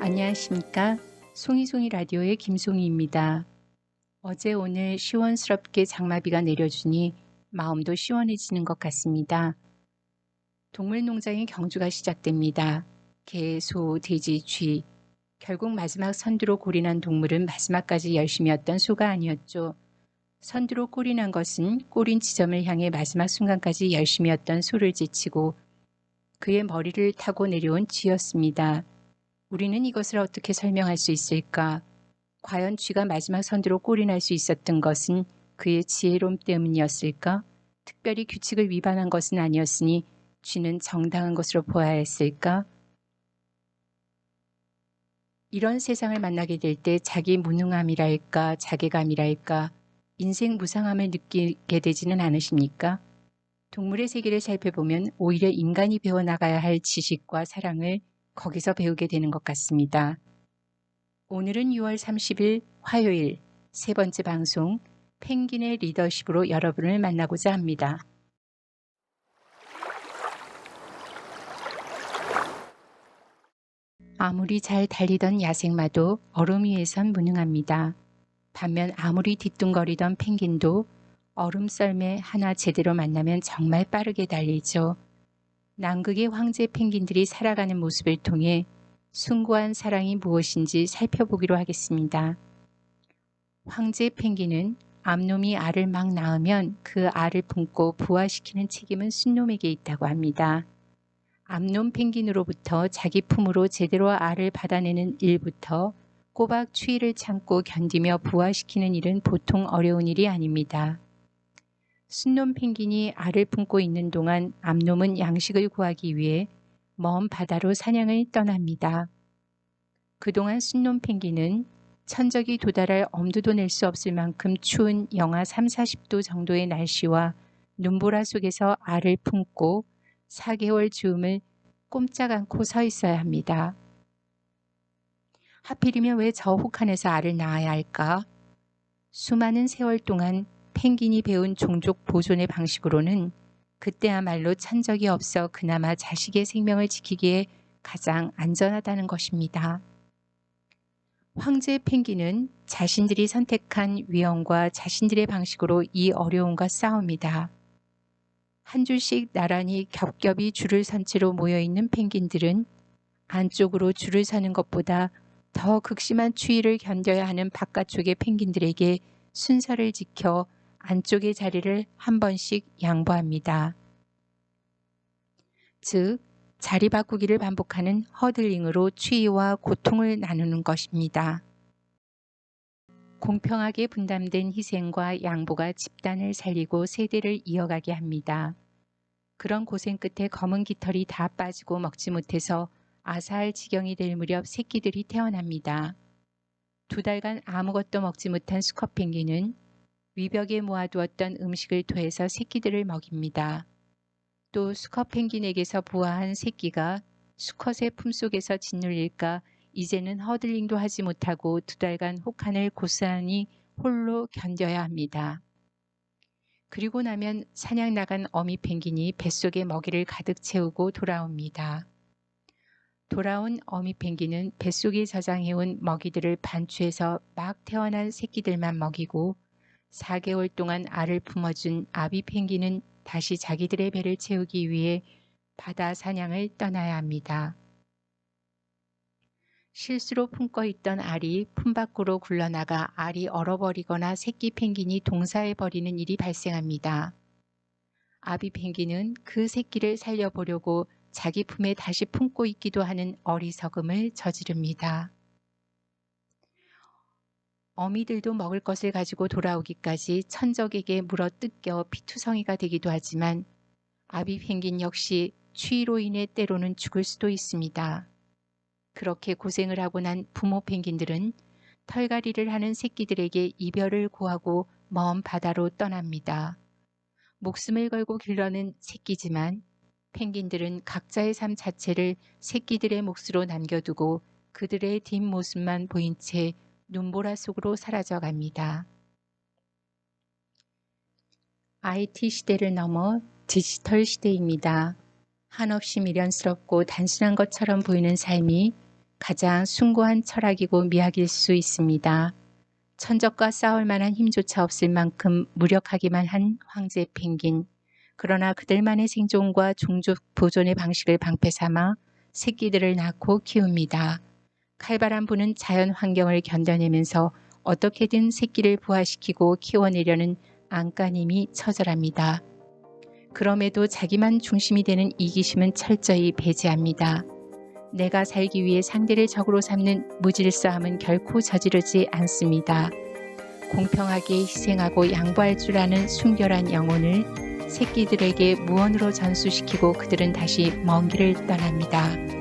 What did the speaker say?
안녕하십니까? 송이송이 라디오의 김송이입니다. 어제 오늘 시원스럽게 장마비가 내려주니 마음도 시원해지는 것 같습니다. 동물농장의 경주가 시작됩니다. 개, 소, 돼지, 쥐. 결국 마지막 선두로 골인한 동물은 마지막까지 열심이었던 소가 아니었죠. 선두로 골인한 것은 골인 지점을 향해 마지막 순간까지 열심이었던 소를 제치고 그의 머리를 타고 내려온 쥐였습니다. 우리는 이것을 어떻게 설명할 수 있을까? 과연 쥐가 마지막 선두로 골인할 수 있었던 것은 그의 지혜로움 때문이었을까? 특별히 규칙을 위반한 것은 아니었으니 쥐는 정당한 것으로 보아야 했을까? 이런 세상을 만나게 될 때 자기 무능함이랄까 자괴감이랄까 인생 무상함을 느끼게 되지는 않으십니까? 동물의 세계를 살펴보면 오히려 인간이 배워나가야 할 지식과 사랑을 거기서 배우게 되는 것 같습니다. 오늘은 6월 30일 화요일 세 번째 방송 펭귄의 리더십으로 여러분을 만나고자 합니다. 아무리 잘 달리던 야생마도 얼음 위에선 무능합니다. 반면 아무리 뒤뚱거리던 펭귄도 얼음 썰매 하나 제대로 만나면 정말 빠르게 달리죠. 남극의 황제 펭귄들이 살아가는 모습을 통해 숭고한 사랑이 무엇인지 살펴보기로 하겠습니다. 황제 펭귄은 암놈이 알을 막 낳으면 그 알을 품고 부화시키는 책임은 순놈에게 있다고 합니다. 암놈 펭귄으로부터 자기 품으로 제대로 알을 받아내는 일부터 꼬박 추위를 참고 견디며 부화시키는 일은 보통 어려운 일이 아닙니다. 순놈 펭귄이 알을 품고 있는 동안 암놈은 양식을 구하기 위해 먼 바다로 사냥을 떠납니다. 그동안 순놈 펭귄은 천적이 도달할 엄두도 낼 수 없을 만큼 추운 영하 3, 40도 정도의 날씨와 눈보라 속에서 알을 품고 4개월 즈음을 꼼짝 않고 서 있어야 합니다. 하필이면 왜 저 혹한에서 알을 낳아야 할까? 수많은 세월 동안 펭귄이 배운 종족 보존의 방식으로는 그때야말로 천적이 없어 그나마 자식의 생명을 지키기에 가장 안전하다는 것입니다. 황제 펭귄은 자신들이 선택한 위험과 자신들의 방식으로 이 어려움과 싸웁니다. 한 줄씩 나란히 겹겹이 줄을 선 채로 모여있는 펭귄들은 안쪽으로 줄을 서는 것보다 더 극심한 추위를 견뎌야 하는 바깥쪽의 펭귄들에게 순서를 지켜 안쪽의 자리를 한 번씩 양보합니다. 즉, 자리 바꾸기를 반복하는 허들링으로 추위와 고통을 나누는 것입니다. 공평하게 분담된 희생과 양보가 집단을 살리고 세대를 이어가게 합니다. 그런 고생 끝에 검은 깃털이 다 빠지고 먹지 못해서 아사할 지경이 될 무렵 새끼들이 태어납니다. 2달간 아무것도 먹지 못한 수컷 펭귄은 위벽에 모아두었던 음식을 토해서 새끼들을 먹입니다. 또 수컷 펭귄에게서 부화한 새끼가 수컷의 품속에서 짓눌릴까 이제는 허들링도 하지 못하고 2달간 혹한을 고스란히 홀로 견뎌야 합니다. 그리고 나면 사냥 나간 어미 펭귄이 뱃속에 먹이를 가득 채우고 돌아옵니다. 돌아온 어미 펭귄은 뱃속에 저장해온 먹이들을 반추해서 막 태어난 새끼들만 먹이고 4개월 동안 알을 품어준 아비 펭귄은 다시 자기들의 배를 채우기 위해 바다 사냥을 떠나야 합니다. 실수로 품고 있던 알이 품 밖으로 굴러나가 알이 얼어버리거나 새끼 펭귄이 동사해버리는 일이 발생합니다. 아비 펭귄은 그 새끼를 살려보려고 자기 품에 다시 품고 있기도 하는 어리석음을 저지릅니다. 어미들도 먹을 것을 가지고 돌아오기까지 천적에게 물어 뜯겨 피투성이가 되기도 하지만 아비 펭귄 역시 추위로 인해 때로는 죽을 수도 있습니다. 그렇게 고생을 하고 난 부모 펭귄들은 털갈이를 하는 새끼들에게 이별을 구하고 먼 바다로 떠납니다. 목숨을 걸고 길러낸 새끼지만 펭귄들은 각자의 삶 자체를 새끼들의 몫으로 남겨두고 그들의 뒷모습만 보인 채 눈보라 속으로 사라져 갑니다. IT 시대를 넘어 디지털 시대입니다. 한없이 미련스럽고 단순한 것처럼 보이는 삶이 가장 숭고한 철학이고 미학일 수 있습니다. 천적과 싸울 만한 힘조차 없을 만큼 무력하기만 한 황제 펭귄. 그러나 그들만의 생존과 종족 보존의 방식을 방패 삼아 새끼들을 낳고 키웁니다. 칼바람 부는 자연 환경을 견뎌내면서 어떻게든 새끼를 부화시키고 키워내려는 안간힘이 처절합니다. 그럼에도 자기만 중심이 되는 이기심은 철저히 배제합니다. 내가 살기 위해 상대를 적으로 삼는 무질서함은 결코 저지르지 않습니다. 공평하게 희생하고 양보할 줄 아는 순결한 영혼을 새끼들에게 무언으로 전수시키고 그들은 다시 먼 길을 떠납니다.